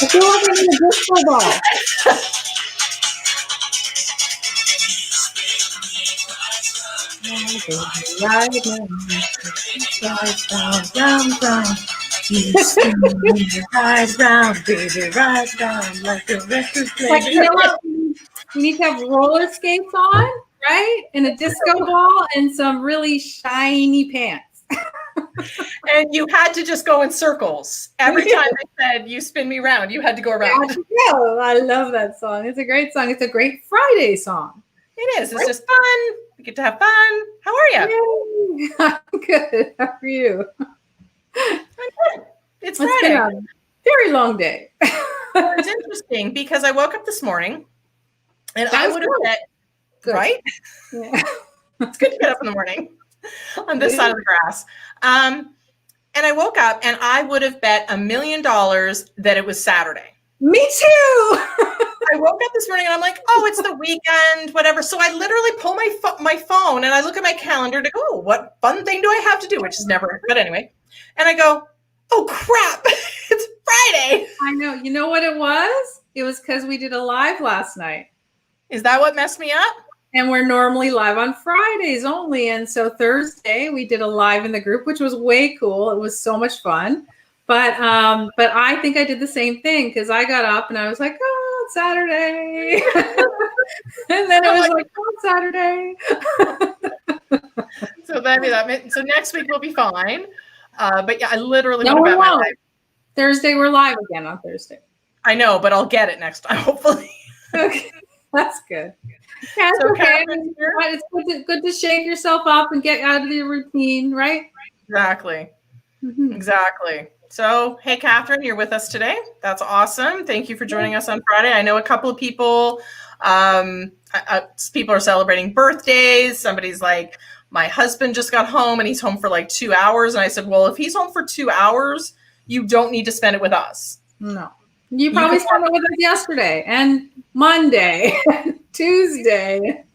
I feel like I need a disco ball. Right now. Rise round, baby, rise round like a record player. Like, you know what? We need to have roller skates on, right? And a disco ball and some really shiny pants. And you had to just go in circles. Every time I said, you spin me round, you had to go around. Oh, I love that song. It's a great song. It's a great Friday song. It is. It's just fun. We get to have fun. How are you? Yay. I'm good. How are you? I'm good. It's Friday. It's been a very long day. It's interesting because I woke up this morning and I would have bet, right? Yeah. It's good to get up in the morning on this side of the grass. And I woke up and I would have bet $1 million that it was Saturday. Me too. I woke up this morning and I'm like, oh, it's the weekend, whatever. So I literally pull my phone and I look at my calendar to go, oh, what fun thing do I have to do? Which is never, but anyway. And I go, oh, crap. It's Friday. I know. You know what it was? It was because we did a live last night. Is that what messed me up? And we're normally live on Fridays only. And so Thursday we did a live in the group, which was way cool. It was so much fun. But I think I did the same thing because I got up and I was like, oh, it's Saturday. And then it was like, oh, it's Saturday. So next week we'll be fine. But yeah, I literally no, we won't. Thursday we're live again on Thursday. I know, but I'll get it next time, hopefully. Okay, that's good. Yeah, it's okay. It's good to shake yourself up and get out of your routine, right? Exactly. Mm-hmm. Exactly. So, hey, Catherine, you're with us today. That's awesome. Thank you for joining us on Friday. I know a couple of people, people are celebrating birthdays. Somebody's like, my husband just got home and he's home for like 2 hours. And I said, well, if he's home for 2 hours, you don't need to spend it with us. No. You probably spent it with us yesterday and Monday, Tuesday.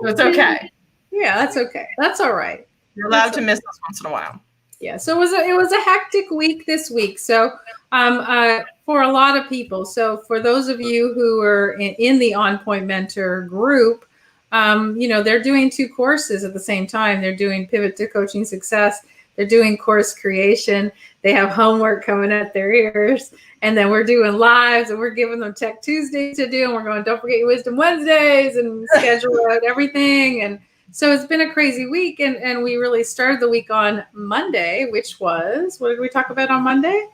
It's okay. Yeah, that's okay. That's all right. You're allowed to miss us once in a while. Yeah. So it was a hectic week this week. So for a lot of people. So for those of you who are in the On Point Mentor group, they're doing 2 courses at the same time. They're doing Pivot to Coaching Success. They're doing course creation. They have homework coming at their ears. And then we're doing lives and we're giving them Tech Tuesday to do. And we're going, don't forget your Wisdom Wednesdays and schedule out everything. And so it's been a crazy week. And we really started the week on Monday, which was, what did we talk about on Monday?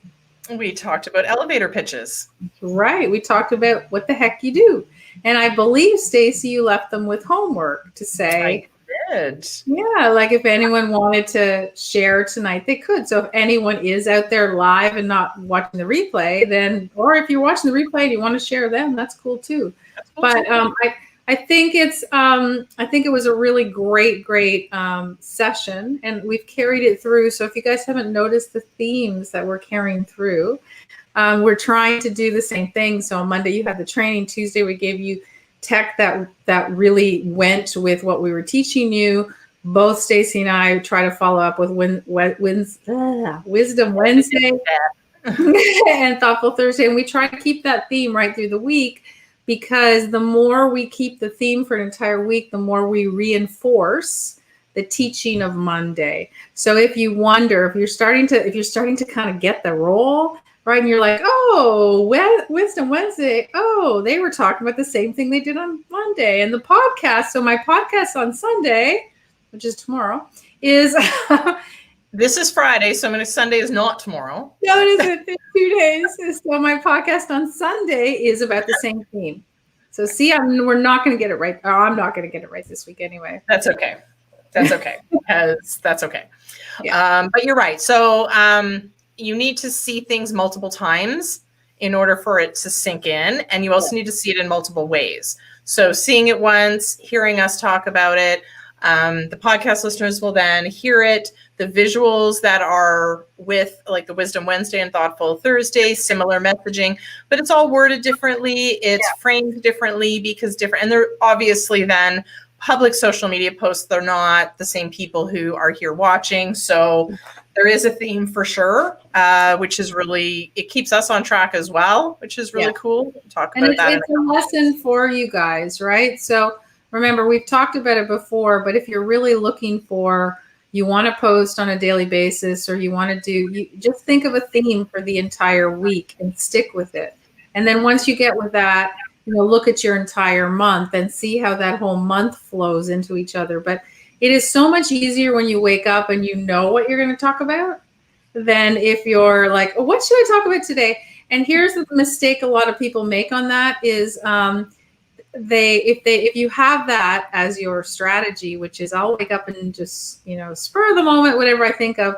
We talked about elevator pitches. Right. We talked about what the heck you do. And I believe, Stacy, you left them with homework to say. I did. Yeah, like if anyone wanted to share tonight, they could. So if anyone is out there live and not watching the replay, then, or if you're watching the replay and you want to share them, that's cool too. But I think it was a really great session, and we've carried it through. So if you guys haven't noticed the themes that we're carrying through, we're trying to do the same thing. So on Monday you had the training. Tuesday we gave you tech that really went with what we were teaching you. Both Stacy and I try to follow up with Wisdom Wednesday and Thoughtful Thursday, and we try to keep that theme right through the week, because the more we keep the theme for an entire week, the more we reinforce the teaching of Monday. So if you wonder, if you're starting to kind of get the role, right, and you're like, oh, Wisdom Wednesday, oh, they were talking about the same thing they did on Monday. And the podcast, so my podcast on Sunday, which is tomorrow, is... This is Friday, so Sunday is not tomorrow. No, it isn't. In 2 days. So my podcast on Sunday is about the same theme. So see, we're not going to get it right. Oh, I'm not going to get it right this week anyway. That's okay. That's okay. Because that's okay. Yeah. But you're right. So you need to see things multiple times in order for it to sink in. And you also need to see it in multiple ways. So seeing it once, hearing us talk about it, the podcast listeners will then hear it. The visuals that are with like the Wisdom Wednesday and Thoughtful Thursday, similar messaging, but it's all worded differently. It's framed differently because different. And they're obviously then public social media posts. They're not the same people who are here watching. So there is a theme for sure, which is really, it keeps us on track as well, which is really cool. We'll talk And about that. It's a lesson for you guys, right? So remember, we've talked about it before, but if you're really looking for, you want to post on a daily basis, or you want to do, you just think of a theme for the entire week and stick with it. And then once you get with that, look at your entire month and see how that whole month flows into each other. But it is so much easier when you wake up and you know what you're going to talk about than if you're like, oh, what should I talk about today? And here's the mistake a lot of people make on that is if you have that as your strategy, which is I'll wake up and just, spur of the moment, whatever I think of,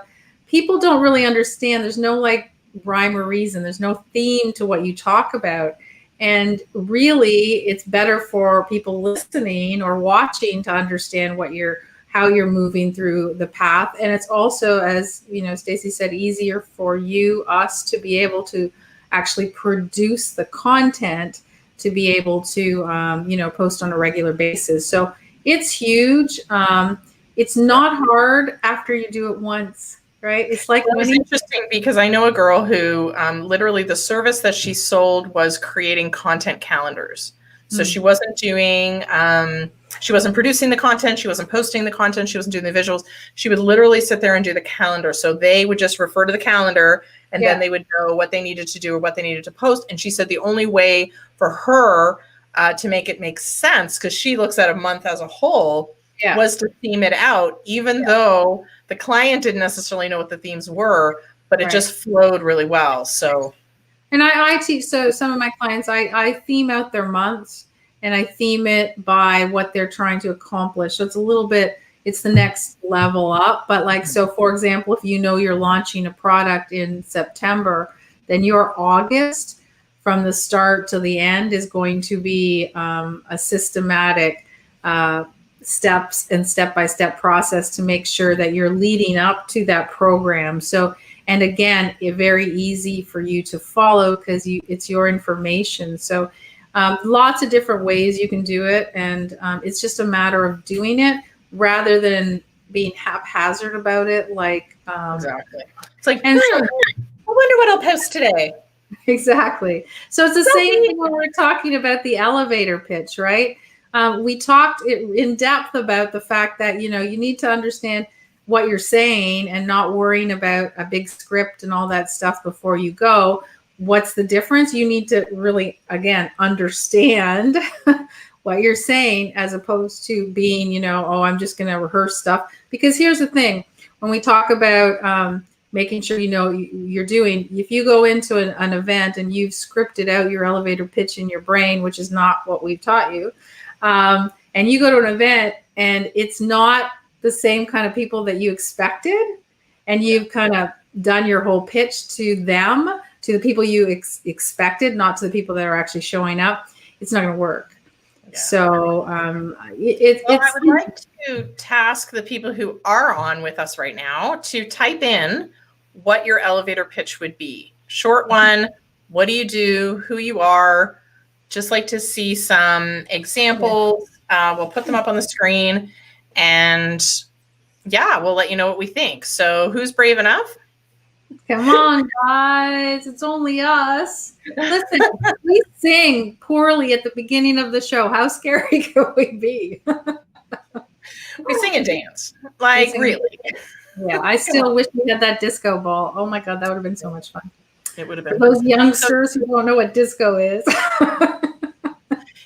people don't really understand. There's no like rhyme or reason. There's no theme to what you talk about. And really, it's better for people listening or watching to understand how you're moving through the path. And it's also, as Stacy said, easier for us to be able to actually produce the content to be able to, post on a regular basis. So it's huge. It's not hard after you do it once, right? It's like it's interesting because I know a girl who literally the service that she sold was creating content calendars. So she wasn't doing, she wasn't producing the content. She wasn't posting the content. She wasn't doing the visuals. She would literally sit there and do the calendar. So they would just refer to the calendar and then they would know what they needed to do or what they needed to post. And she said the only way for her to make it make sense, because she looks at a month as a whole, was to theme it out, even though the client didn't necessarily know what the themes were, but it just flowed really well. So. And I teach, so some of my clients, I theme out their months and I theme it by what they're trying to accomplish. So it's the next level up. But like, so for example, if you're launching a product in September, then your August from the start to the end is going to be a systematic steps and step-by-step process to make sure that you're leading up to that program. So, and again, very easy for you to follow because it's your information. So lots of different ways you can do it. And it's just a matter of doing it rather than being haphazard about it. Like, exactly. It's like, I wonder what I'll post today. Exactly. So it's the same thing when we're talking about the elevator pitch, right? We talked in depth about the fact that, you need to understand what you're saying and not worrying about a big script and all that stuff before you go. What's the difference? You need to really, again, understand what you're saying as opposed to being, oh, I'm just going to rehearse stuff. Because here's the thing, when we talk about making sure you're doing, if you go into an event and you've scripted out your elevator pitch in your brain, which is not what we've taught you, and you go to an event and it's not the same kind of people that you expected, and you've kind of done your whole pitch to them, to the people you expected, not to the people that are actually showing up, it's not going to work. Yeah. So I would like to task the people who are on with us right now to type in what your elevator pitch would be. Short one, what do you do, who you are, just like to see some examples. We'll put them up on the screen. And we'll let you know what we think. So who's brave enough? Come on, guys. It's only us. Listen, we sing poorly at the beginning of the show. How scary could we be? We sing and dance. Like, really. Yeah, I still wish we had that disco ball. Oh, my God. That would have been so much fun. It would have been. For those youngsters who don't know what disco is.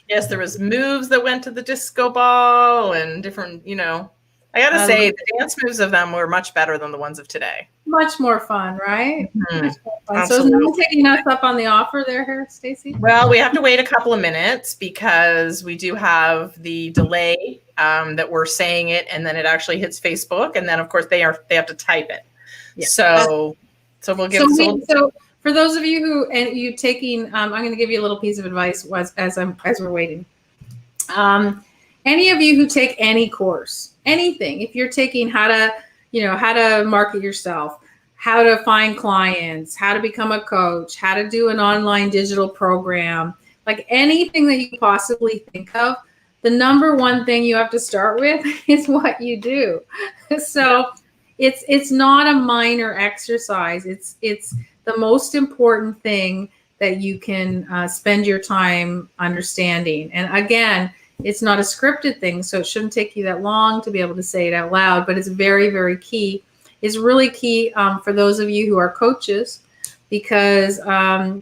Yes, there was moves that went to the disco ball and different, I got to say the dance moves of them were much better than the ones of today. Much more fun, right? Mm-hmm. Much more fun. So is no one taking us up on the offer there, Stacy? Well, we have to wait a couple of minutes because we do have the delay that we're saying it and then it actually hits Facebook. And then, of course, they have to type it. Yeah. So we'll give So for those of you you taking, I'm going to give you a little piece of advice as we're waiting. Any of you who take any course, anything, if you're taking how to market yourself, how to find clients, how to become a coach, how to do an online digital program, like anything that you possibly think of, the number one thing you have to start with is what you do. So it's not a minor exercise. It's the most important thing that you can spend your time understanding. And again, it's not a scripted thing, so it shouldn't take you that long to be able to say it out loud, but it's very, very key. It's really key for those of you who are coaches, because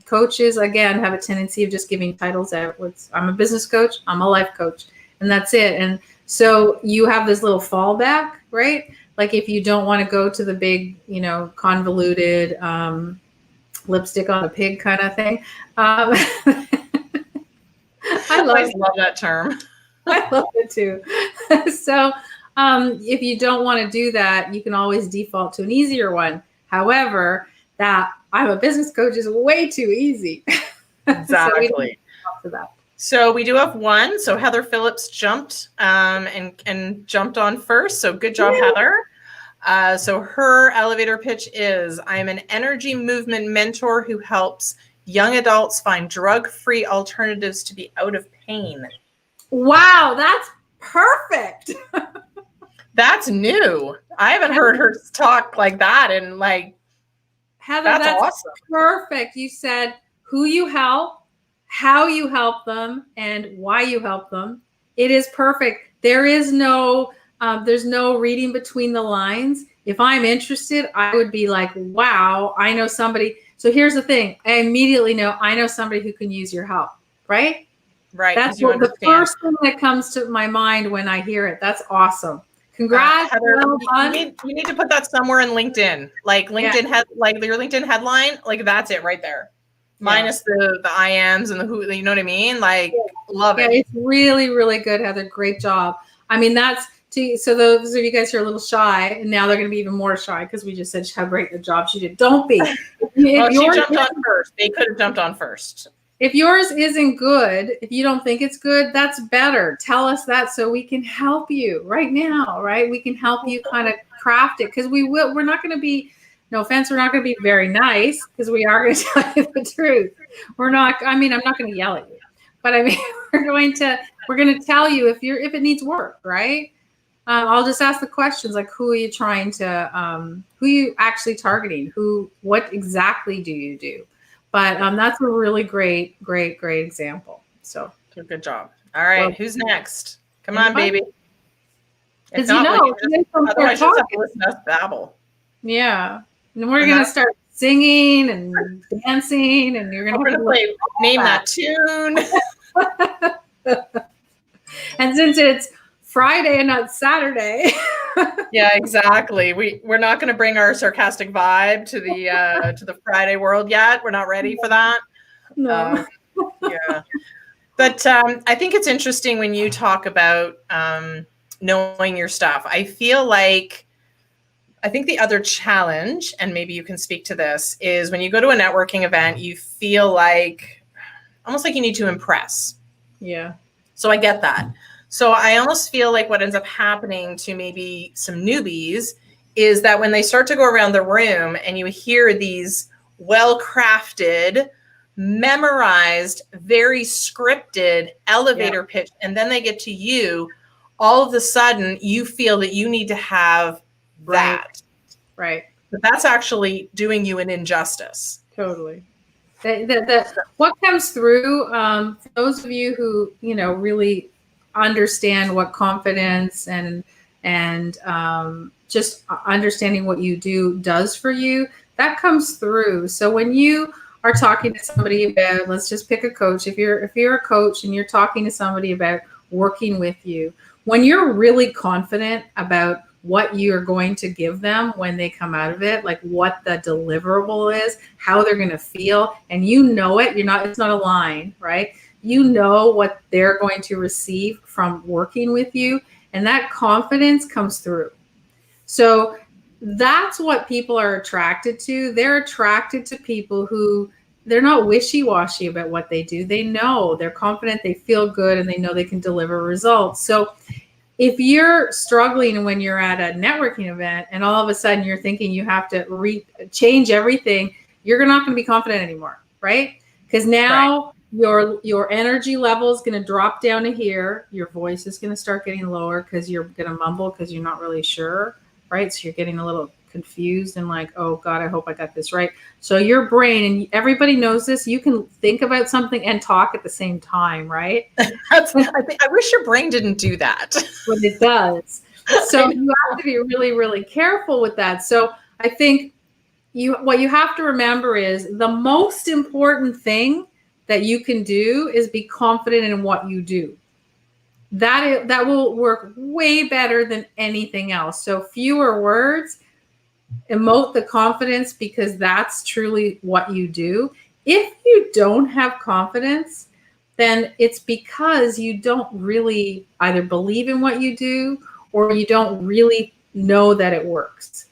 coaches, again, have a tendency of just giving titles out. I'm a business coach, I'm a life coach, and that's it. And so you have this little fallback, right? Like if you don't want to go to the big, convoluted lipstick on a pig kind of thing. I love that term. I love it too. So if you don't want to do that, you can always default to an easier one. However, that I'm a business coach is way too easy. Exactly. So we do have one. So Heather Phillips jumped and jumped on first. So good job, Heather. So her elevator pitch is, I am an energy movement mentor who helps young adults find drug-free alternatives to be out of pain. Wow, that's perfect. That's new. I haven't heard her talk like that. And Heather, that's awesome. Perfect. You said who you help, how you help them, and why you help them. It is perfect. There's no reading between the lines. If I'm interested, I would be like, wow, I know somebody. So here's the thing. I immediately know I know somebody who can use your help, right? Right. That's the first thing that comes to my mind when I hear it. That's awesome. Congrats. Heather, you need to put that somewhere in LinkedIn. Like LinkedIn your LinkedIn headline, that's it right there. Minus the IMs and the who, you know what I mean? Love it. It's really, really good, Heather. Great job. I mean, so those of you guys who are a little shy, and now they're going to be even more shy because we just said how great a job she did. Don't be. She jumped on first. They could have jumped on first. If yours isn't good, if you don't think it's good, that's better. Tell us that so we can help you right now, right? We can help you kind of craft it, because we're not going to be, no offense, we're not going to be very nice, because we are going to tell you the truth. I'm not going to yell at you, but we're going to tell you if it needs work, right? I'll just ask the questions like, who are you trying to, who are you actually targeting? What exactly do you do? But that's a really great example. So good job. All right, well, who's next? Come on, baby. Because otherwise you'll have to listen to us babble. Yeah, and we're gonna start singing and dancing, and you're gonna play name that tune. And since it's Friday and not Saturday. Yeah, exactly. We're not going to bring our sarcastic vibe to the Friday world yet. We're not ready for that. No. Yeah. But I think it's interesting when you talk about knowing your stuff. I think the other challenge, and maybe you can speak to this, is when you go to a networking event, you feel almost like you need to impress. Yeah. So I get that. So I almost feel like what ends up happening to maybe some newbies is that when they start to go around the room and you hear these well-crafted, memorized, very scripted elevator pitch, and then they get to you, all of a sudden you feel that you need to have that. Right. But that's actually doing you an injustice. Totally. What comes through, for those of you who, really understand what confidence and just understanding what you do does for you, that comes through. So when you are talking to somebody about, let's just pick a coach. If you're a coach and you're talking to somebody about working with you, when you're really confident about what you're going to give them when they come out of it, like what the deliverable is, how they're going to feel, and it's not a line, right? You know what they're going to receive from working with you, and that confidence comes through. So that's what people are attracted to. They're attracted to people who, they're not wishy-washy about what they do. They know, they're confident, they feel good, and they know they can deliver results. So if you're struggling when you're at a networking event and all of a sudden you're thinking you have to change everything, you're not going to be confident anymore, right? Because now your energy level is going to drop down to here. Your voice is going to start getting lower because you're going to mumble because you're not really sure, right? So you're getting a little confused and like, oh God, I hope I got this right. So your brain, and everybody knows this, you can think about something and talk at the same time, right? I wish your brain didn't do that. But it does. So you have to be really, really careful with that. So I think what you have to remember is the most important thing that you can do is be confident in what you do. That will work way better than anything else. So fewer words, emote the confidence, because that's truly what you do. If you don't have confidence, then it's because you don't really either believe in what you do or you don't really know that it works.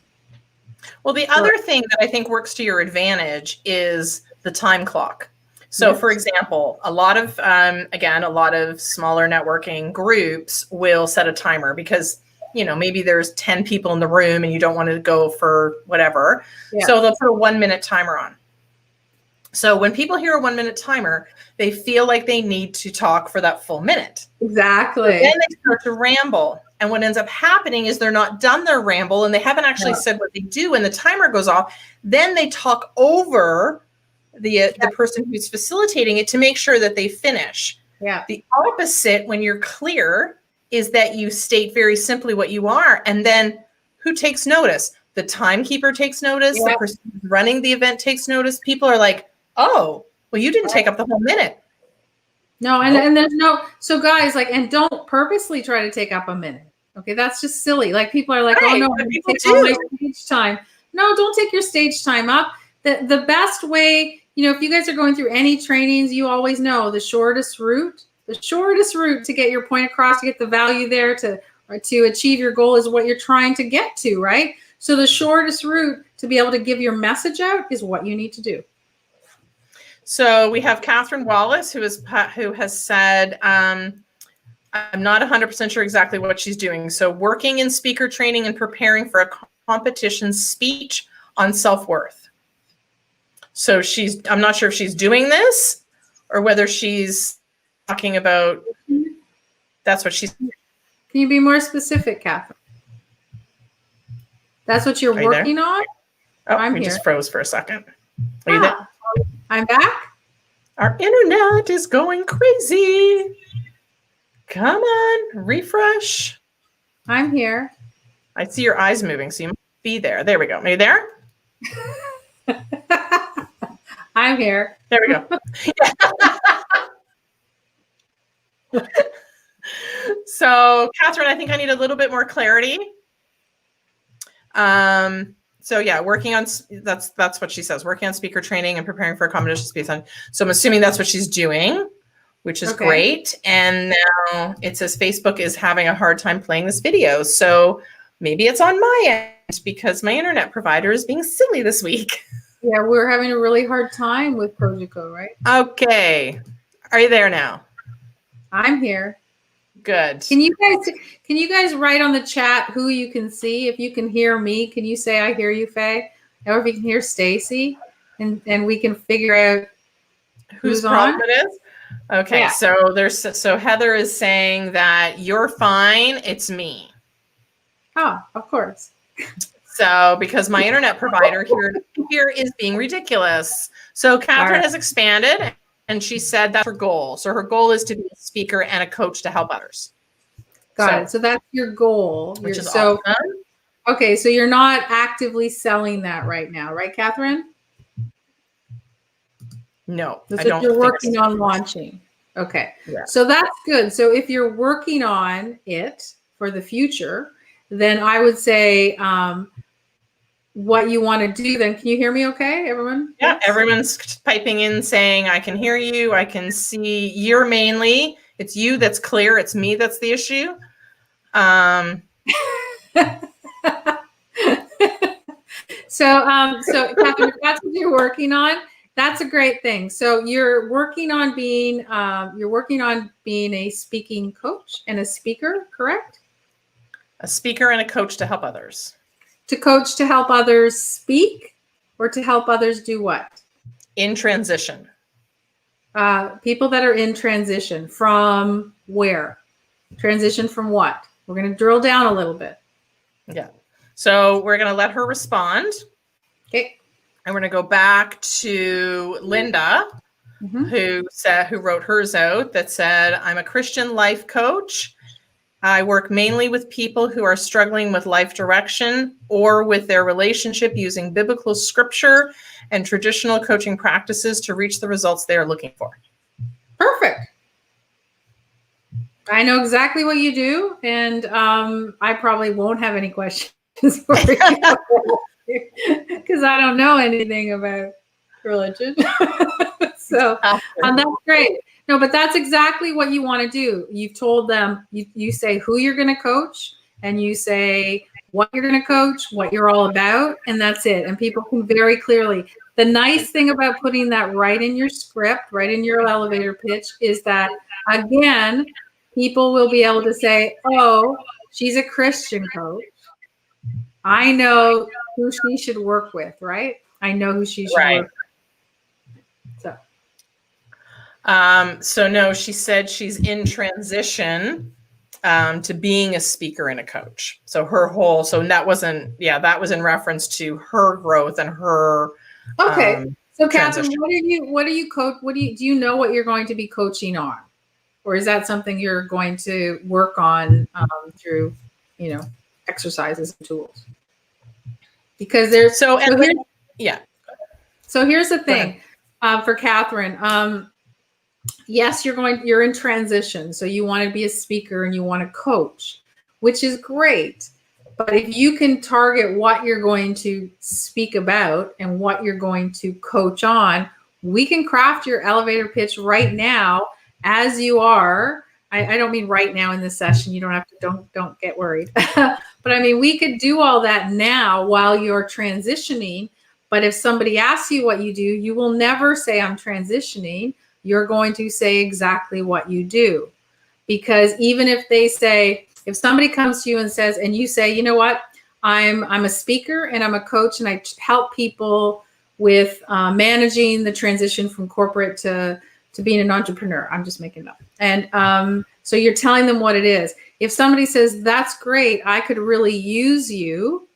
Well, the other thing that I think works to your advantage is the time clock. So, for example, a lot of smaller networking groups will set a timer because, maybe there's 10 people in the room and you don't want to go for whatever. Yeah. So they'll put a 1-minute timer on. So when people hear a 1-minute timer, they feel like they need to talk for that full minute. Exactly. So then they start to ramble. And what ends up happening is they're not done their ramble and they haven't actually said what they do, and the timer goes off. Then they talk over the person who's facilitating it to make sure that they finish. Yeah. The opposite, when you're clear, is that you state very simply what you are, and then who takes notice? The timekeeper takes notice. The person who's running the event takes notice. People are like, oh, well, you didn't take up the whole minute. No, and there's no, so guys, and don't purposely try to take up a minute. Okay, that's just silly. People are like, oh no, I'm take all my stage time. No, don't take your stage time up. The best way, if you guys are going through any trainings, you always know the shortest route to get your point across, to get the value there, to achieve your goal is what you're trying to get to, right? So the shortest route to be able to give your message out is what you need to do. So we have Catherine Wallace, who has said, I'm not 100% sure exactly what she's doing. So working in speaker training and preparing for a competition speech on self-worth. So I'm not sure if she's doing this or whether she's talking about, that's what she's. Can you be more specific, Catherine? That's what you're working on? Oh, I'm here. Just froze for a second. Are you there? I'm back. Our internet is going crazy. Come on, refresh. I'm here. I see your eyes moving, so you must be there. There we go. Are you there? I'm here. There we go. So, Catherine, I think I need a little bit more clarity. So yeah, working on, that's what she says, working on speaker training and preparing for a competition speech on. So I'm assuming that's what she's doing, which is great. And now it says Facebook is having a hard time playing this video. So maybe it's on my end because my internet provider is being silly this week. Yeah, we're having a really hard time with Projico, right? Okay. Are you there now? I'm here. Good. Can you guys write on the chat who you can see? If you can hear me, can you say I hear you, Faye? Or if you can hear Stacy, and we can figure out who's on. It is? Okay, yeah. So Heather is saying that you're fine. It's me. Oh, of course. So because my internet provider here is being ridiculous. So Catherine has expanded. And she said that's her goal. So her goal is to be a speaker and a coach to help others. Got it. So that's your goal. Which is awesome. Okay, so you're not actively selling that right now, right, Catherine? No, that's what you're working on launching. Okay, so that's good. So if you're working on it for the future, then I would say what you want to do then. Can you hear me okay, everyone? Yeah, yes? Everyone's piping in saying, I can hear you. I can see you're mainly. It's you that's clear. It's me that's the issue. So Catherine, if that's what you're working on, that's a great thing. So you're working on being a speaking coach and a speaker, correct? A speaker and a coach to help others. To coach to help others speak, or to help others do what? In transition. People that are in transition from where? Transition from what? We're going to drill down a little bit. Yeah. So we're going to let her respond. Okay. And we're going to go back to Linda, who wrote hers out that said, I'm a Christian life coach. I work mainly with people who are struggling with life direction or with their relationship using biblical scripture and traditional coaching practices to reach the results they are looking for. Perfect. I know exactly what you do, and I probably won't have any questions for you because I don't know anything about religion. So that's great. No, but that's exactly what you want to do. You've told them, you say who you're going to coach, and you say what you're going to coach, what you're all about, and that's it. And people can very clearly. The nice thing about putting that right in your script, right in your elevator pitch, is that, again, people will be able to say, oh, she's a Christian coach. I know who she should work with, right? I know who she should work with. So no, she said she's in transition to being a speaker and a coach. So that was in reference to her growth and her. Okay. So Catherine, what do you coach? Do you know what you're going to be coaching on? Or is that something you're going to work on through, exercises and tools? Because there's So here's the thing for Catherine. Yes, you're in transition. So you want to be a speaker and you want to coach, which is great. But if you can target what you're going to speak about and what you're going to coach on, we can craft your elevator pitch right now as you are. I don't mean right now in this session. You don't have to, don't get worried. But I mean, we could do all that now while you're transitioning. But if somebody asks you what you do, you will never say I'm transitioning. You're going to say exactly what you do. Because even if they say, if somebody comes to you and says, and you say, you know what, I'm a speaker and I'm a coach and I help people with managing the transition from corporate to being an entrepreneur. I'm just making it up. And so you're telling them what it is. If somebody says, that's great, I could really use you.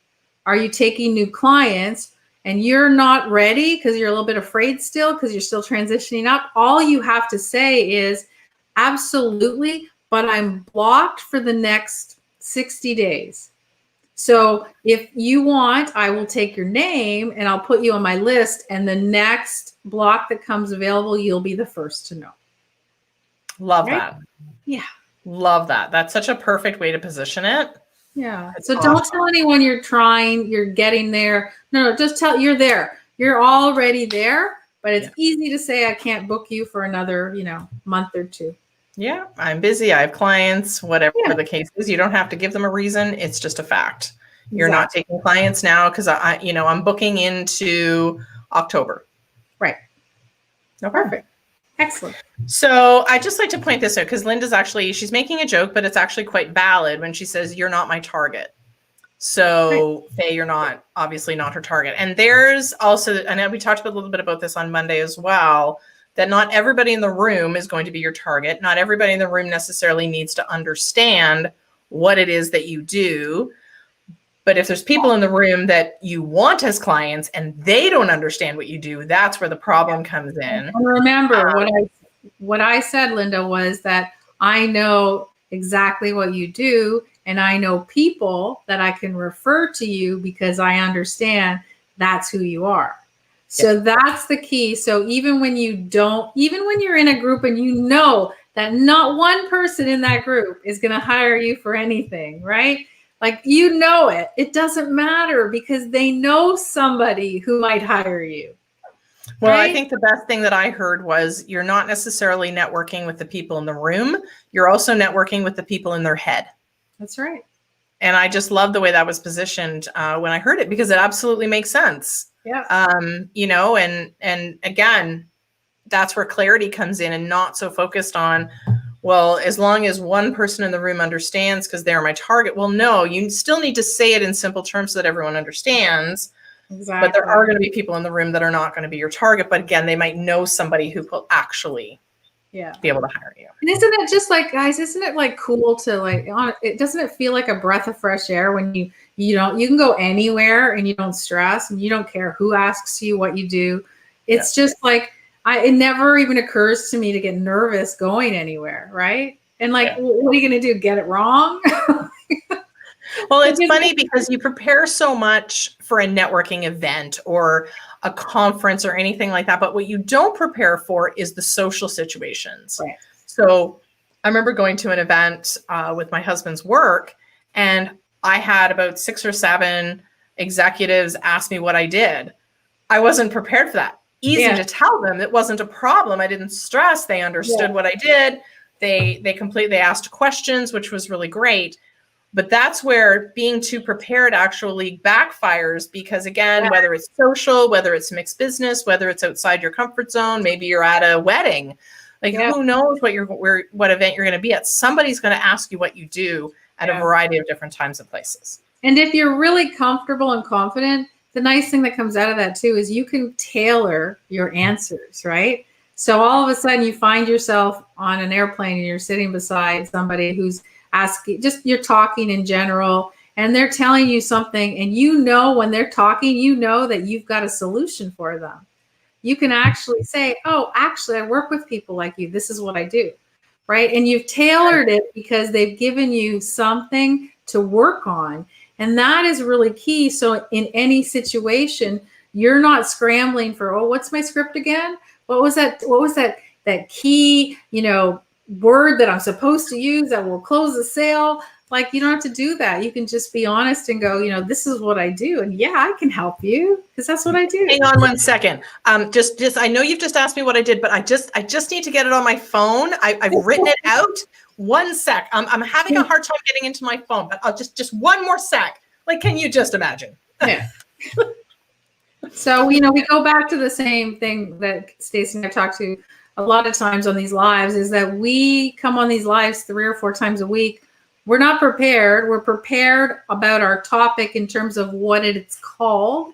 Are you taking new clients? And you're not ready because you're a little bit afraid still because you're still transitioning up. All you have to say is, absolutely, but I'm blocked for the next 60 days. So if you want, I will take your name and I'll put you on my list. And the next block that comes available, you'll be the first to know. Love that. Yeah. Love that. That's such a perfect way to position it. Yeah. So don't tell anyone you're trying, you're getting there. No, just tell you're there. You're already there, but it's easy to say, I can't book you for another, month or two. Yeah. I'm busy. I have clients, whatever the case is. You don't have to give them a reason. It's just a fact. Exactly. You're not taking clients now because I'm booking into October. Right. No, perfect. Excellent. So I just like to point this out because Linda's she's making a joke, but it's actually quite valid when she says, you're not my target. So Faye, you're obviously not her target. And there's also, and we talked a little bit about this on Monday as well, that not everybody in the room is going to be your target. Not everybody in the room necessarily needs to understand what it is that you do. But if there's people in the room that you want as clients and they don't understand what you do, that's where the problem comes in. And remember, what I said, Linda, was that I know exactly what you do, and I know people that I can refer to you because I understand that's who you are. So that's the key. So even when you're in a group and you know that not one person in that group is going to hire you for anything, right? Like, it doesn't matter because they know somebody who might hire you. Well, right? I think the best thing that I heard was you're not necessarily networking with the people in the room. You're also networking with the people in their head. That's right. And I just love the way that was positioned when I heard it because it absolutely makes sense. Yeah. And again, that's where clarity comes in and not so focused on, well, as long as one person in the room understands because they're my target. Well, no, you still need to say it in simple terms so that everyone understands. Exactly. But there are going to be people in the room that are not going to be your target. But again, they might know somebody who will actually be able to hire you. And isn't it just like, guys, isn't it like cool to like, it doesn't it feel like a breath of fresh air when you can go anywhere and you don't stress and you don't care who asks you what you do. It's just like, it never even occurs to me to get nervous going anywhere. Right. And like, what are you going to do? Get it wrong? Well, it's funny because you prepare so much for a networking event or a conference or anything like that. But what you don't prepare for is the social situations. Right. So I remember going to an event with my husband's work, and I had about 6 or 7 executives ask me what I did. I wasn't prepared for that. Easy to tell them. It wasn't a problem. I didn't stress. They understood what I did. They completely asked questions, which was really great. But that's where being too prepared actually backfires because, again, whether it's social, whether it's mixed business, whether it's outside your comfort zone, maybe you're at a wedding, like who knows what event you're going to be at. Somebody's going to ask you what you do at a variety of different times and places. And if you're really comfortable and confident, the nice thing that comes out of that too is you can tailor your answers, right? So all of a sudden you find yourself on an airplane and you're sitting beside somebody who's asking, just you're talking in general, and they're telling you something, and when they're talking, that you've got a solution for them. You can actually say, oh, actually, I work with people like you. This is what I do, right? And you've tailored it because they've given you something to work on. And that is really key. So in any situation, you're not scrambling for, oh, what's my script again? What was that key, word that I'm supposed to use that will close the sale? Like, you don't have to do that. You can just be honest and go, this is what I do. And I can help you because that's what I do. Hang on one second. Just I know you've just asked me what I did, but I just need to get it on my phone. I've written it out. One sec. I'm having a hard time getting into my phone, but I'll just one more sec. Like, can you just imagine? Yeah. So, we go back to the same thing that Stacey and I talked to a lot of times on these lives, is that we come on these lives 3 or 4 times a week. We're not prepared. We're prepared about our topic in terms of what it's called,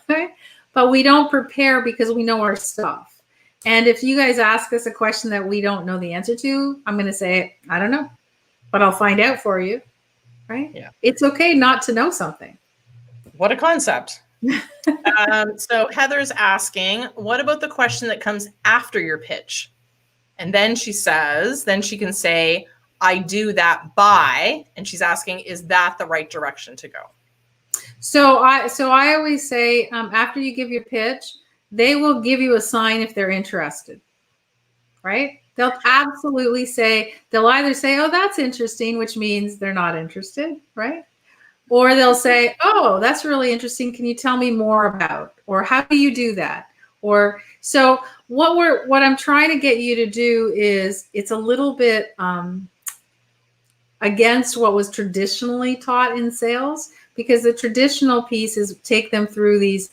okay? But we don't prepare because we know our stuff. And if you guys ask us a question that we don't know the answer to, I'm going to say, I don't know, but I'll find out for you, right? Yeah. It's okay not to know something. What a concept. So Heather's asking, what about the question that comes after your pitch? And then she can say, I do that by, and she's asking, is that the right direction to go? So I always say, after you give your pitch, they will give you a sign if they're interested, right? They'll absolutely they'll either say, oh, that's interesting, which means they're not interested, right? Or they'll say, oh, that's really interesting. Can you tell me more about, or how do you do that? Or so what I'm trying to get you to do is, it's a little bit against what was traditionally taught in sales, because the traditional piece is take them through these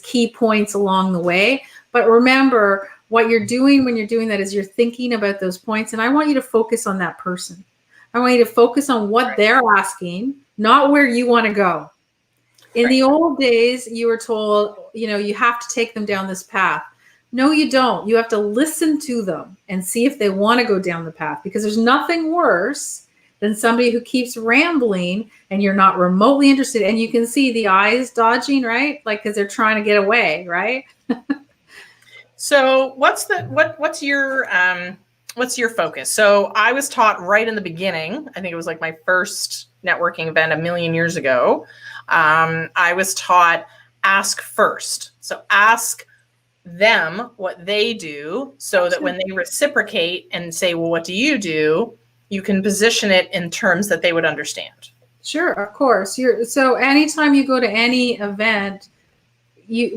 key points along the way. But remember, what you're doing when you're doing that is you're thinking about those points. And I want you to focus on that person. I want you to focus on what they're asking, not where you want to go. In the old days, you were told, you have to take them down this path. No, you don't. You have to listen to them and see if they want to go down the path, because there's nothing worse than somebody who keeps rambling and you're not remotely interested. And you can see the eyes dodging, right? Like, because they're trying to get away, right? So what's your focus? So I was taught right in the beginning, I think it was like my first networking event a million years ago. I was taught ask first. So ask them what they do, so that when they reciprocate and say, well, what do? You can position it in terms that they would understand. Sure, of course. So anytime you go to any event,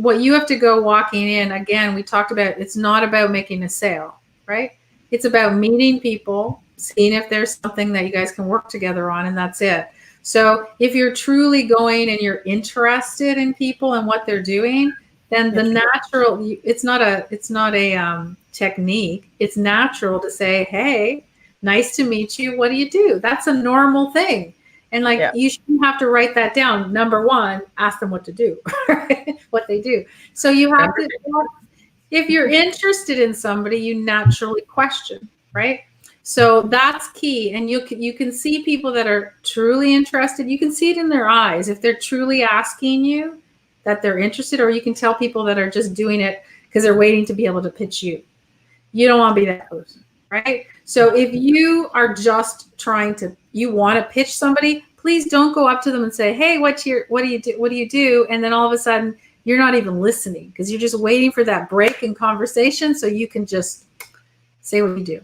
what you have to go walking in, again, we talked about, it's not about making a sale, right? It's about meeting people, seeing if there's something that you guys can work together on, and that's it. So if you're truly going and you're interested in people and what they're doing, then the natural, it's not a technique. It's natural to say, hey, nice to meet you. What do you do? That's a normal thing. And like, Yeah. you shouldn't have to write that down. Number one, ask them what to do, what they do. So you have to, if you're interested in somebody, you naturally question, right? So that's key. And you can see people that are truly interested. You can see it in their eyes. If they're truly asking you that they're interested, or you can tell people that are just doing it because they're waiting to be able to pitch you. You don't want to be that person, right? So if you are just trying to, you want to pitch somebody, please don't go up to them and say, hey, what do you do? And then all of a sudden you're not even listening because you're just waiting for that break in conversation so you can just say what you do.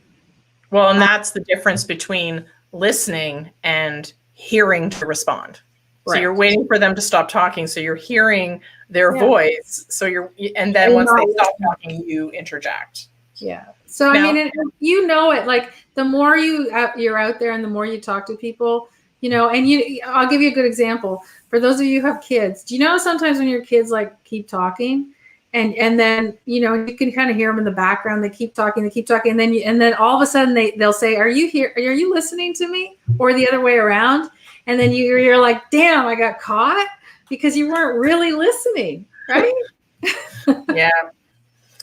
Well, and that's the difference between listening and hearing to respond. So Right. you're waiting for them to stop talking. So you're hearing their voice. So and then And once they stop listening. talking, you interject. Yeah. So Now, I mean, you know it. Like the more you're out there, and the more you talk to people, and I'll give you a good example. For those of you who have kids, do you know sometimes when your kids like keep talking, and then you can kind of hear them in the background. They keep talking, and then all of a sudden they'll say, "Are you here? Are you listening to me?" Or the other way around, and then you're like, "Damn, I got caught," because you weren't really listening, right? Yeah.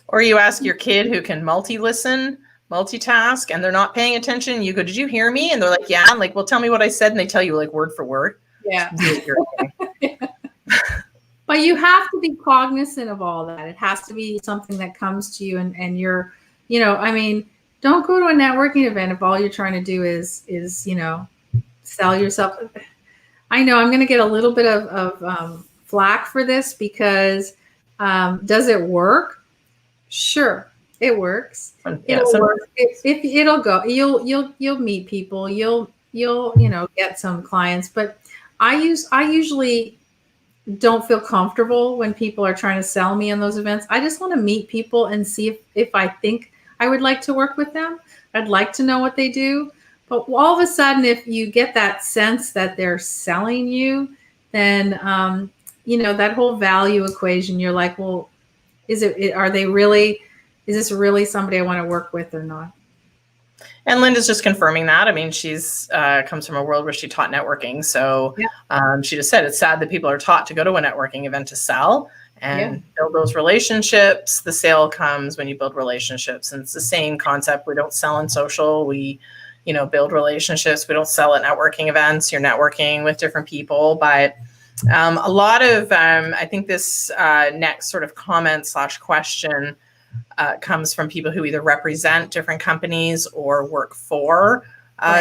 Or you ask your kid who can multask, and they're not paying attention. You go, "Did you hear me?" And they're like, "Yeah." I'm like, "Well, tell me what I said." And they tell you like word for word. Yeah. But you have to be cognizant of all that. It has to be something that comes to you, and you're, I mean, don't go to a networking event if all you're trying to do is sell yourself. I know I'm going to get a little bit of flack for this because does it work? Sure, it works. It'll work. It'll go. You'll meet people. You'll get some clients. But I usually don't feel comfortable when people are trying to sell me in those events. I just want to meet people and see if I think I would like to work with them. I'd like to know what they do. But all of a sudden, if you get that sense that they're selling you, then that whole value equation, you're like, well, is this really somebody I want to work with or not? And Linda's just confirming that. I mean, she's comes from a world where she taught networking. So she just said it's sad that people are taught to go to a networking event to sell and build those relationships. The sale comes when you build relationships. And it's the same concept. We don't sell in social. We, build relationships. We don't sell at networking events. You're networking with different people. But a lot of, I think this next sort of comment / question comes from people who either represent different companies or work for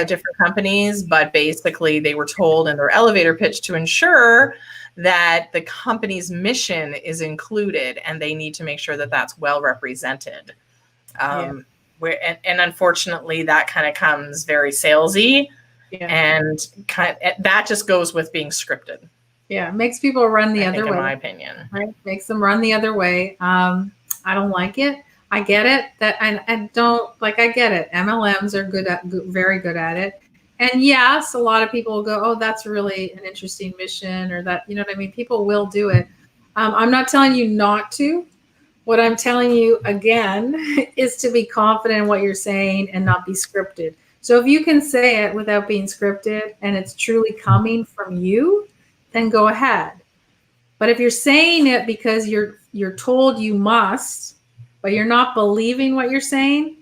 different companies, but basically they were told in their elevator pitch to ensure that the company's mission is included and they need to make sure that that's well represented. And unfortunately that kind of comes very salesy and that just goes with being scripted. Yeah, it makes people run the other way. In my opinion. Right? Makes them run the other way. I don't like it. I get it. I get it. MLMs are very good at it. And yes, a lot of people will go, "Oh, that's really an interesting mission," or that, what I mean? People will do it. I'm not telling you not to. What I'm telling you again is to be confident in what you're saying and not be scripted. So if you can say it without being scripted and it's truly coming from you, then go ahead. But if you're saying it because you're told you must, but you're not believing what you're saying,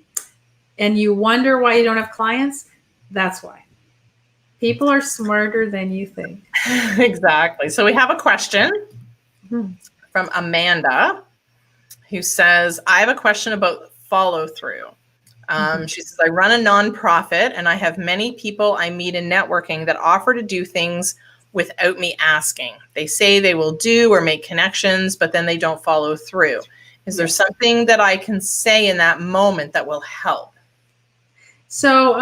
and you wonder why you don't have clients, that's why. People are smarter than you think. Exactly. So we have a question from Amanda who says, "I have a question about follow through." She says, "I run a nonprofit and I have many people I meet in networking that offer to do things without me asking. They say they will do or make connections, but then they don't follow through. Is there something that I can say in that moment that will help?" So,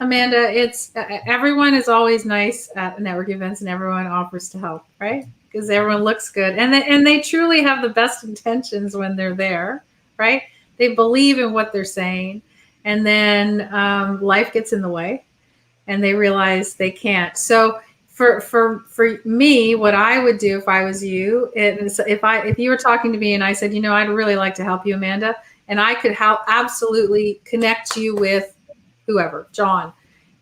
Amanda, it's everyone is always nice at network events, and everyone offers to help, right? Because everyone looks good, and they truly have the best intentions when they're there, right? They believe in what they're saying, and then life gets in the way, and they realize they can't. So, for me, what I would do if I was you, if you were talking to me and I said, I'd really like to help you, Amanda, and I could absolutely connect you with whoever, John,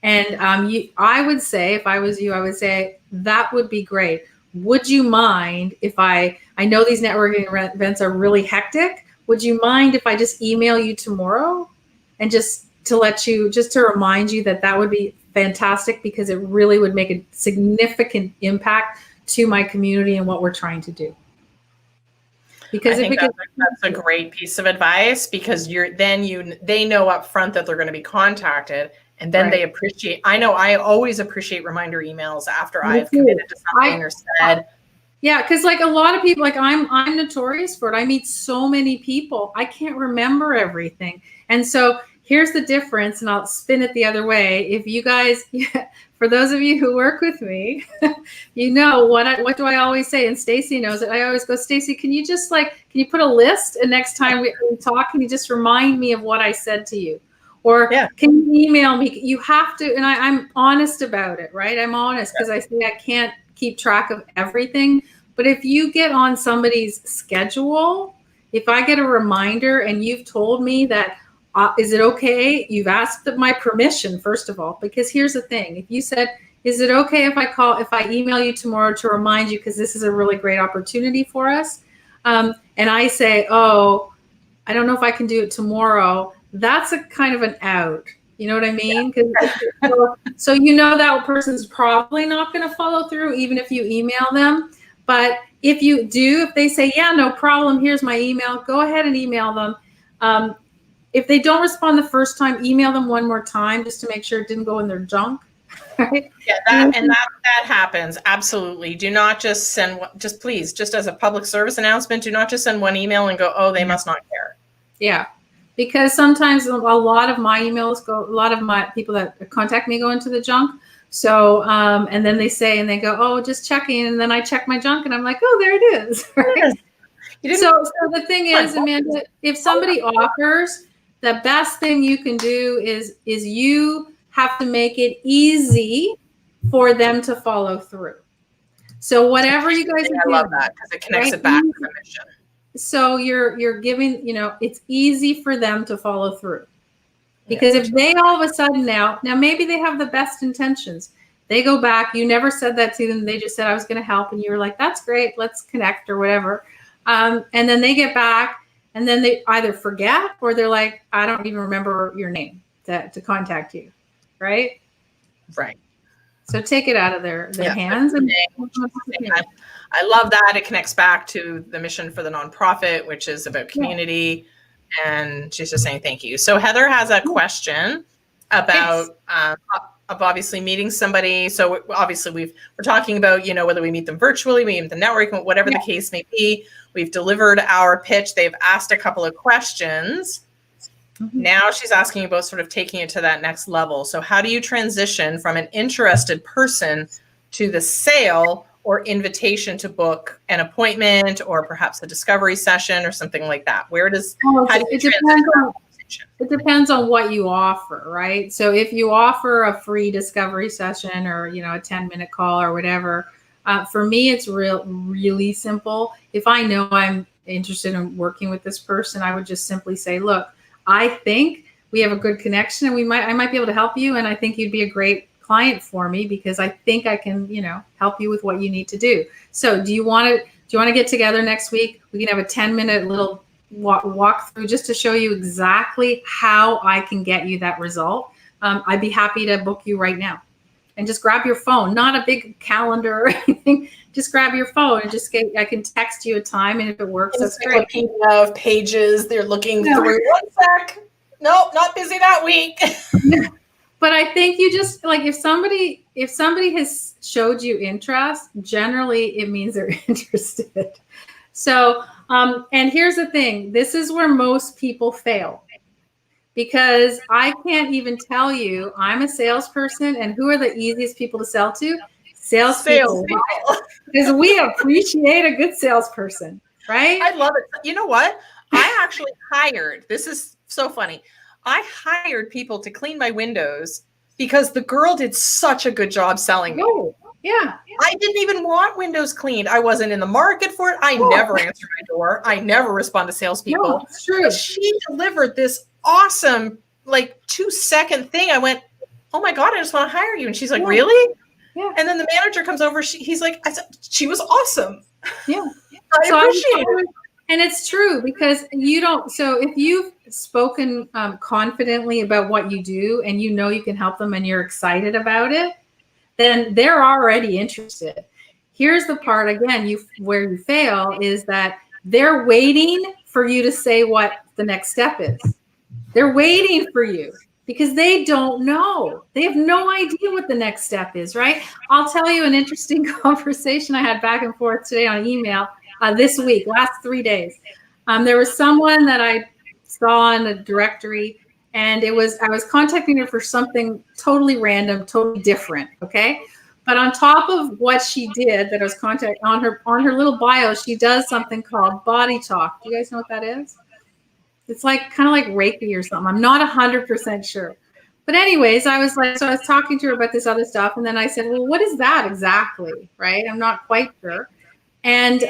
And I would say, if I was you, I would say that would be great. Would you mind if I know these networking events are really hectic. Would you mind if I just email you tomorrow and just to remind you that that would be fantastic, because it really would make a significant impact to my community and what we're trying to do. Because I think that's a great piece of advice, because they know up front that they're going to be contacted, and then they appreciate. I know I always appreciate reminder emails after I've committed to something or said. Yeah, because like a lot of people, like I'm notorious for it. I meet so many people, I can't remember everything. And so here's the difference, and I'll spin it the other way. If you guys, for those of you who work with me, you know what do I always say? And Stacy knows it. I always go, Stacy, can you put a list, and next time we talk, can you just remind me of what I said to you? Or can you email me? You have to, and I'm honest about it, right? I'm honest, because I say I can't keep track of everything. But if you get on somebody's schedule, if I get a reminder and you've told me that, is it okay? You've asked my permission, first of all, because here's the thing. If you said, is it okay if I email you tomorrow to remind you, because this is a really great opportunity for us? And I say, oh, I don't know if I can do it tomorrow. That's a kind of an out. You know what I mean? So you know that person's probably not going to follow through, even if you email them. But if you do, if they say, yeah, no problem, here's my email, go ahead and email them. If they don't respond the first time, email them one more time just to make sure it didn't go in their junk. Right? Yeah, that happens. Absolutely. Do not just send, please, just as a public service announcement, do not just send one email and go, oh, they must not care. Yeah. Because sometimes a lot of my emails a lot of my people that contact me go into the junk. So, and then they go, oh, just checking. And then I check my junk and I'm like, oh, there it is. Right? So the thing is, Amanda, if somebody offers, the best thing you can do is you have to make it easy for them to follow through. So whatever you guys are doing, I love that, because it connects it back to the mission. So you're giving, it's easy for them to follow through, because if they all of a sudden now maybe they have the best intentions, they go back, you never said that to them, they just said I was going to help, and you were like, that's great, let's connect or whatever, and then they get back and then they either forget or they're like, I don't even remember your name to contact you, right? So take it out of their hands. And I love that. It connects back to the mission for the nonprofit, which is about community. And she's just saying thank you. So Heather has a question about obviously meeting somebody. So obviously we're talking about, whether we meet them virtually, we meet them networking, whatever the case may be. We've delivered our pitch. They've asked a couple of questions. Mm-hmm. Now she's asking about sort of taking it to that next level. So how do you transition from an interested person to the sale or invitation to book an appointment, or perhaps a discovery session or something like that? It depends on what you offer, right? So if you offer a free discovery session or, a 10-minute call or whatever, for me, it's really simple. If I know I'm interested in working with this person, I would just simply say, look, I think we have a good connection and I might be able to help you. And I think you'd be a great client for me, because I think I can, help you with what you need to do. So do you want to get together next week? We can have a 10-minute little walk through just to show you exactly how I can get you that result. I'd be happy to book you right now. And just grab your phone, not a big calendar or anything. Just grab your phone and I can text you a time, and if it works, that's great. Of pages, they're looking through. 1 sec. Nope, not busy that week. But I think you just if somebody has showed you interest, generally it means they're interested. So, and here's the thing, this is where most people fail, because I can't even tell you, I'm a salesperson, and who are the easiest people to sell to? Salespeople. Because we appreciate a good salesperson, right? I love it. You know what? I actually hired, this is so funny, I hired people to clean my windows because the girl did such a good job selling me. Oh, yeah. I didn't even want windows cleaned. I wasn't in the market for it. I never answer my door. I never respond to salespeople. No, it's true. But she delivered this awesome, 2-second thing. I went, oh my God, I just want to hire you. And she's like, Yeah. really? Yeah. And then the manager comes over. He's like, she was awesome. Yeah. I appreciate it. And it's true because you don't. So if you've spoken confidently about what you do and you know you can help them and you're excited about it, then they're already interested. Here's the part again, where you fail is that they're waiting for you to say what the next step is. They're waiting for you because they don't know. They have no idea what the next step is, right? I'll tell you an interesting conversation I had back and forth today on email this week, last 3 days. There was someone that I saw in a directory, and I was contacting her for something totally random, totally different, okay? But on top of what she did, that I was contacting on her little bio, she does something called body talk. Do you guys know what that is? It's like kind of like Reiki or something. I'm not 100% sure. But anyways, I was talking to her about this other stuff. And then I said, well, what is that exactly? Right? I'm not quite sure. And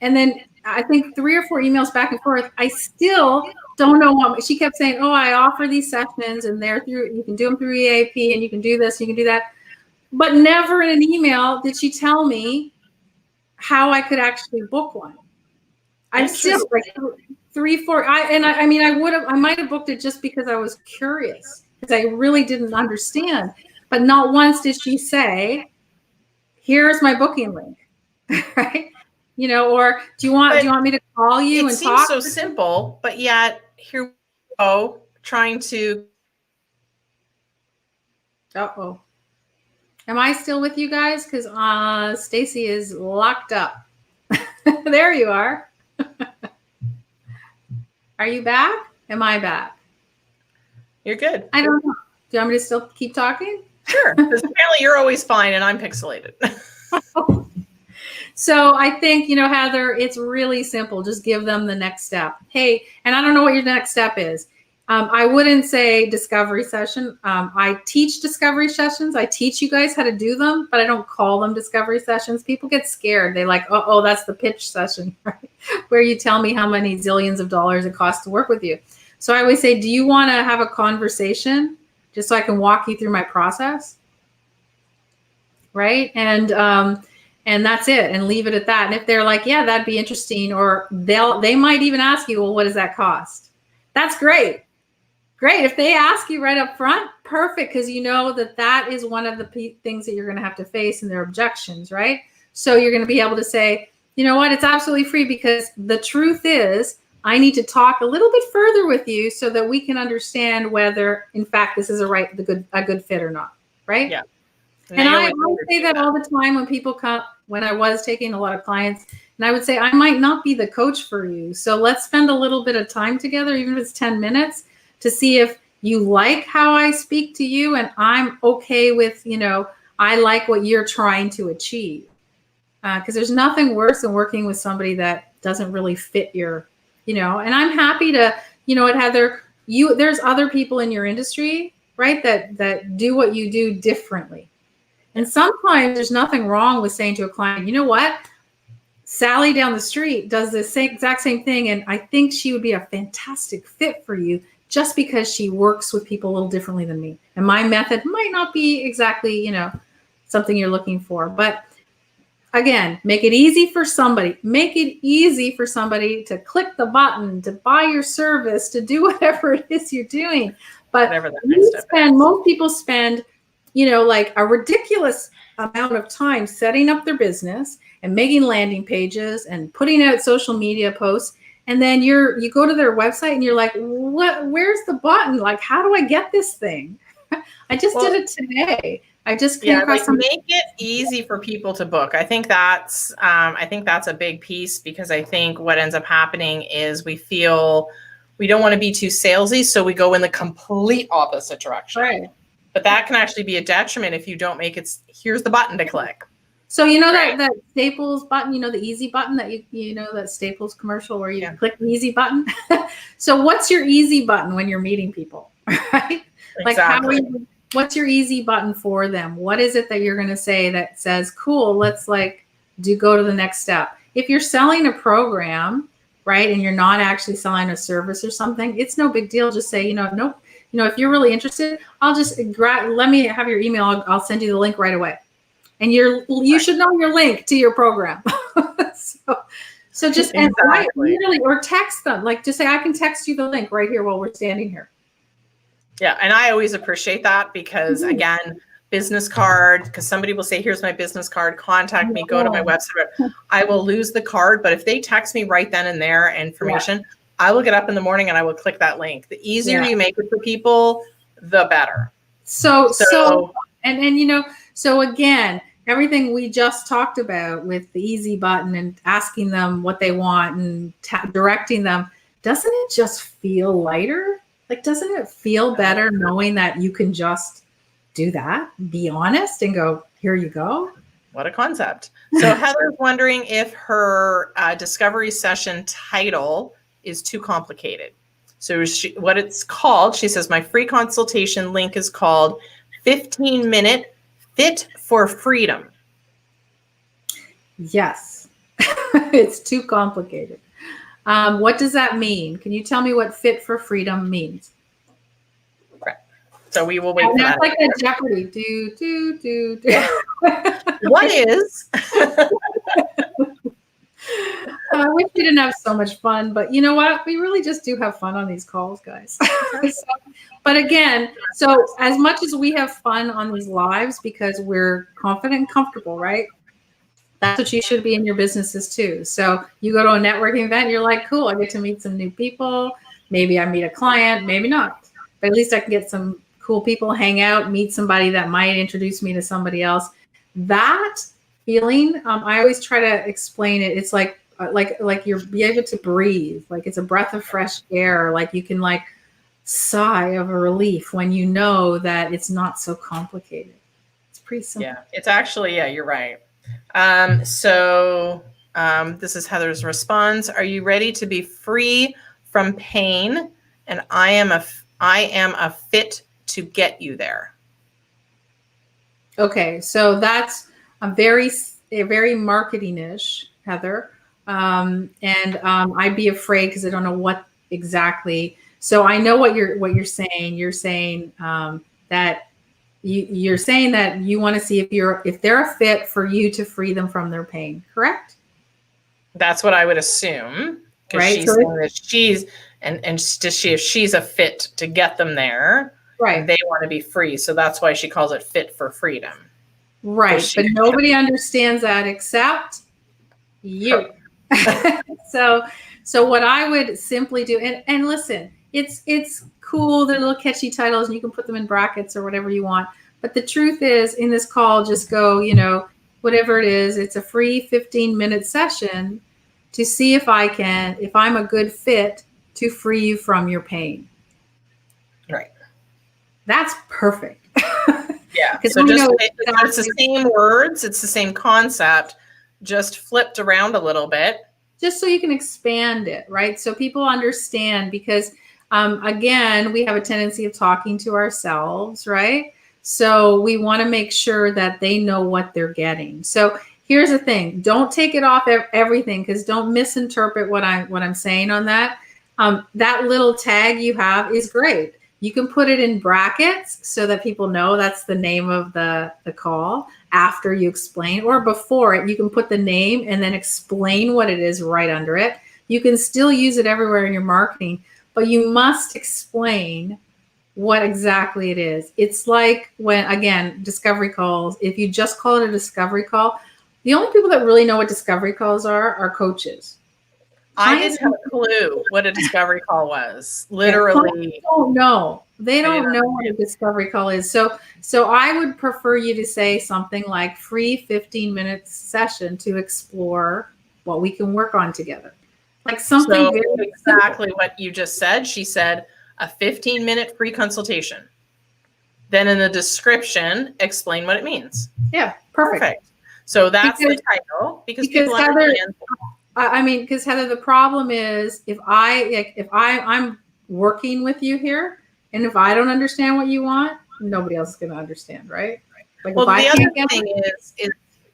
then I think 3 or 4 emails back and forth, I still don't know what she kept saying. Oh, I offer these sessions and you can do them through EAP and you can do this, you can do that. But never in an email did she tell me how I could actually book one. I'm still like 3, 4. I might have booked it just because I was curious because I really didn't understand. But not once did she say, "Here's my booking link," right? Or do you want me to call you and talk? It seems so simple, but yet here we go trying to. Uh-oh. Am I still with you guys? Because Stacy is locked up. There you are. Are you back? Am I back? You're good. I don't know. Do you want me to still keep talking? Sure. Because apparently you're always fine and I'm pixelated. So I think, Heather, it's really simple. Just give them the next step. Hey, and I don't know what your next step is. I wouldn't say discovery session. I teach discovery sessions. I teach you guys how to do them, but I don't call them discovery sessions. People get scared. They like, oh, that's the pitch session, right? Where you tell me how many zillions of dollars it costs to work with you. So I always say, do you want to have a conversation just so I can walk you through my process? Right? And that's it, and leave it at that. And if they're like, yeah, that'd be interesting, or they might even ask you, well, what does that cost? That's great. Great. If they ask you right up front, perfect, because you know that is one of the things that you're going to have to face in their objections, right? So you're going to be able to say, you know what, it's absolutely free because the truth is I need to talk a little bit further with you so that we can understand whether, in fact, this is a good fit or not, right? Yeah. And I say that all the time when people come, when I was taking a lot of clients, and I would say, I might not be the coach for you. So let's spend a little bit of time together, even if it's 10 minutes, to see if you like how I speak to you and I'm okay with, I like what you're trying to achieve. Because there's nothing worse than working with somebody that doesn't really fit your, and I'm happy to, Heather, there's other people in your industry, right, that do what you do differently. And sometimes there's nothing wrong with saying to a client, you know what, Sally down the street does the exact same thing, and I think she would be a fantastic fit for you just because she works with people a little differently than me. And my method might not be exactly, something you're looking for. But again, make it easy for somebody. Make it easy for somebody to click the button, to buy your service, to do whatever it is you're doing. But most people spend, like a ridiculous amount of time setting up their business and making landing pages and putting out social media posts. And then you go to their website and you're like, where's the button? Like, how do I get this thing? I just did it today. I just came across make it easy for people to book. I think that's a big piece, because I think what ends up happening is we feel we don't want to be too salesy, so we go in the complete opposite direction. Right. But that can actually be a detriment if you don't make it. Here's the button to click. So that Staples button, the easy button that that Staples commercial where you click the easy button. So what's your easy button when you're meeting people, right? Exactly. Like what's your easy button for them? What is it that you're going to say that says, cool, let's go to the next step. If you're selling a program, right, and you're not actually selling a service or something, it's no big deal. Just say, nope, if you're really interested, I'll just let me have your email. I'll send you the link right away. And you should know your link to your program. so just Exactly. or text them. Like, just say, I can text you the link right here while we're standing here. Yeah, and I always appreciate that because, again, business card, because somebody will say, here's my business card, contact me, go to my website. I will lose the card, but if they text me right then and there information, I will get up in the morning and I will click that link. The easier you make it for people, the better. So again, everything we just talked about with the easy button and asking them what they want and directing them, doesn't it just feel lighter? Like, doesn't it feel better knowing that you can just do that, be honest, and go, here you go? What a concept. So Heather's wondering if her discovery session title is too complicated. So what it's called, she says, my free consultation link is called 15-Minute Fit for Freedom. Yes, it's too complicated. What does that mean? Can you tell me what Fit for Freedom means? Right. So we will wait for that. That's like a Jeopardy. Do. What is? I wish we didn't have so much fun, but you know what? We really just do have fun on these calls, guys. But again, so as much as we have fun on these lives because we're confident and comfortable, right? That's what you should be in your businesses too. So you go to a networking event, you're like, cool, I get to meet some new people. Maybe I meet a client, maybe not. But at least I can get some cool people, hang out, meet somebody that might introduce me to somebody else. That feeling, I always try to explain it. It's like you're be able to breathe, like it's a breath of fresh air. Like you can like sigh of a relief when you know that it's not so complicated. It's pretty simple. Yeah, it's actually, you're right. This is Heather's response. Are you ready to be free from pain? And I am a fit to get you there. Okay, so that's a very marketing-ish, Heather. I'd be afraid because I don't know what exactly. So I know what you're saying. You're saying that you're saying that you want to see if they're a fit for you to free them from their pain, correct? That's what I would assume. Right. She's saying that if she's a fit to get them there, right? They want to be free, so that's why she calls it Fit for Freedom. Right, but nobody understands that except you. So what I would simply do, and listen, it's cool, they're little catchy titles and you can put them in brackets or whatever you want. But the truth is, in this call, just go, whatever it is, it's a free 15-minute session to see if I'm a good fit to free you from your pain. Right. That's perfect. Yeah. So it's the same words, it's the same concept, just flipped around a little bit. Just so you can expand it, right? So people understand, because again, we have a tendency of talking to ourselves, right? So we want to make sure that they know what they're getting. So here's the thing: don't take it off everything, because don't misinterpret what I'm saying on that. That little tag you have is great. You can put it in brackets so that people know that's the name of the call after you explain, or before it, you can put the name and then explain what it is right under it. You can still use it everywhere in your marketing, but you must explain what exactly it is. It's like when, again, discovery calls, if you just call it a discovery call, the only people that really know what discovery calls are coaches. I didn't have a clue what a discovery call was. Literally. Don't know. They don't know what a discovery call is. So I would prefer you to say something like free 15-minute session to explore what we can work on together. Like something very exactly simple. What you just said. She said a 15-minute free consultation. Then in the description, explain what it means. Yeah, perfect. So that's the title, because people understand. Because Heather, the problem is if I'm working with you here, and if I don't understand what you want, nobody else is going to understand, right? Like, well, the other thing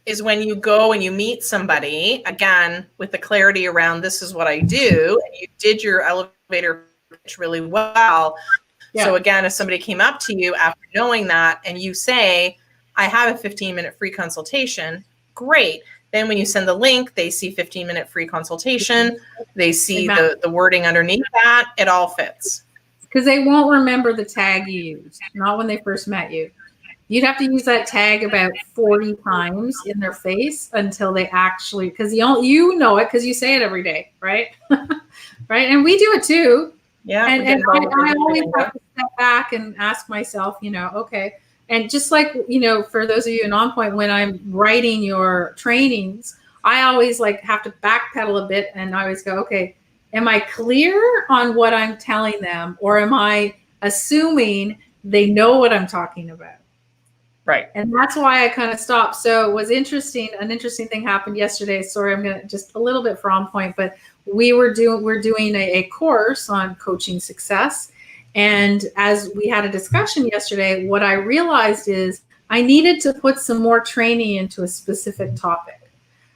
is when you go and you meet somebody, again, with the clarity around this is what I do, and you did your elevator pitch really well, Yeah. So again, if somebody came up to you after knowing that and you say, I have a 15-minute free consultation, great. Then when you send the link, they see 15-minute free consultation. They see the wording underneath that. It all fits. Because they won't remember the tag you used, not when they first met you. You'd have to use that tag about 40 times in their face until they actually, because you know it because you say it every day, right? Right. And we do it too. Yeah. And I always have to step back and ask myself, okay. And just like, for those of you in On Point, when I'm writing your trainings, I always have to backpedal a bit and I always go, okay, am I clear on what I'm telling them, or am I assuming they know what I'm talking about? Right. And that's why I kind of stopped. So it was interesting. An interesting thing happened yesterday. Sorry, I'm going to just a little bit for On Point, but we're doing a course on coaching success. And as we had a discussion yesterday, what I realized is I needed to put some more training into a specific topic.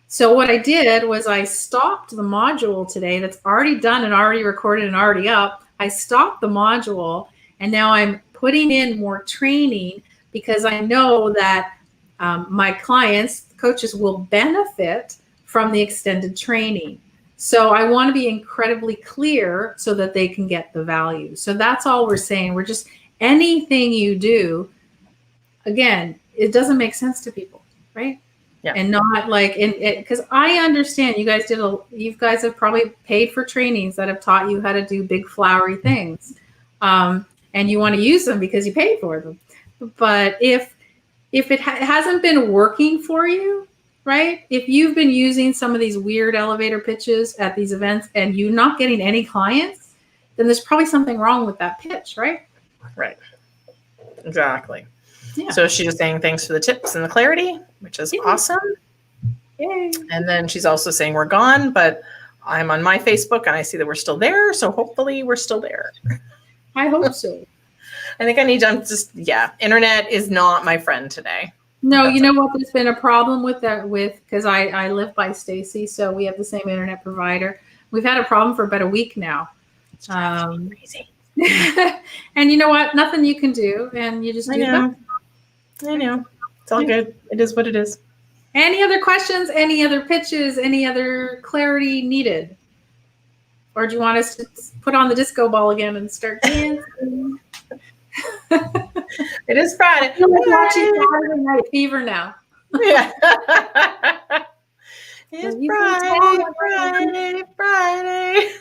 So what I did was I stopped the module today that's already done and already recorded and already up. I stopped the module and now I'm putting in more training because I know that my clients, coaches, will benefit from the extended training. So I want to be incredibly clear so that they can get the value. So that's all we're saying. We're just, anything you do, again, it doesn't make sense to people, right? Yeah. And not because I understand you guys have probably paid for trainings that have taught you how to do big flowery things. And you want to use them because you paid for them. But if it hasn't been working for you, right? If you've been using some of these weird elevator pitches at these events and you're not getting any clients, then there's probably something wrong with that pitch, right? Right. Exactly. Yeah. So she's just saying thanks for the tips and the clarity, which is awesome. Yay. And then she's also saying we're gone, but I'm on my Facebook and I see that we're still there. So hopefully we're still there. I hope so. I think I need to internet is not my friend today. No, you know what? There's been a problem with that because I live by Stacy, so we have the same internet provider. We've had a problem for about a week now. It's driving me crazy. And you know what? Nothing you can do, and you just do that. I know. It's all good. It is what it is. Any other questions? Any other pitches? Any other clarity needed? Or do you want us to put on the disco ball again and start dancing? It is Friday. I'm watching Saturday Night Fever now. Yeah. It's Friday.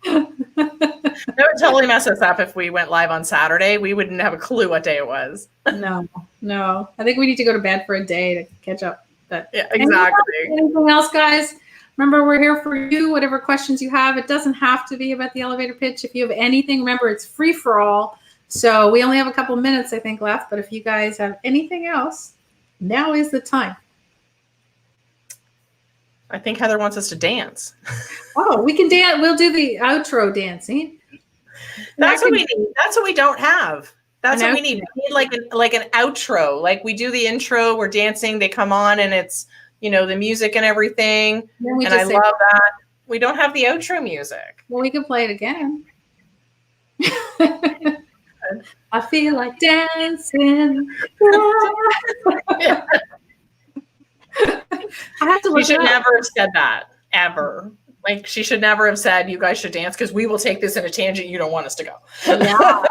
That would totally mess us up if we went live on Saturday. We wouldn't have a clue what day it was. No. I think we need to go to bed for a day to catch up. But yeah, exactly. Anything else, guys? Remember, we're here for you. Whatever questions you have, it doesn't have to be about the elevator pitch. If you have anything, remember, it's free for all. So we only have a couple minutes, I think, left. But if you guys have anything else, now is the time. I think Heather wants us to dance. Oh, we can dance. We'll do the outro dancing. That's what we need. That's what we don't have. That's what we need. We need like an outro. Like we do the intro, we're dancing, they come on and it's, the music and everything. And I love that. We don't have the outro music. Well, we can play it again. I feel like dancing. Yeah. I have to look. She should never have said that, ever. Like, she should never have said, you guys should dance because we will take this in a tangent you don't want us to go. Yeah.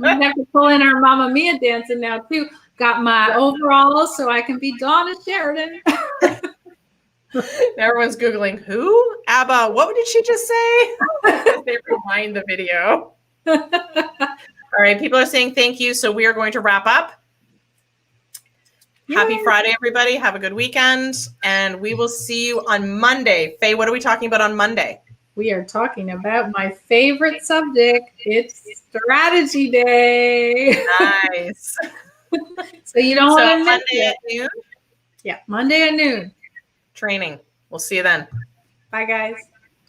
We have to pull in our Mamma Mia dancing now, too. Got my overalls so I can be Donna Sheridan. Everyone's Googling, who? ABBA, what did she just say? They rewind the video. All right, people are saying thank you, so we are going to wrap up. Yay. Happy Friday, everybody. Have a good weekend, and we will see you on Monday. Faye, what are we talking about on Monday? We are talking about my favorite subject. It's Strategy Day. Nice. So you don't want to miss Monday it. at noon? Yeah, Monday at noon. Training. We'll see you then. Bye, guys.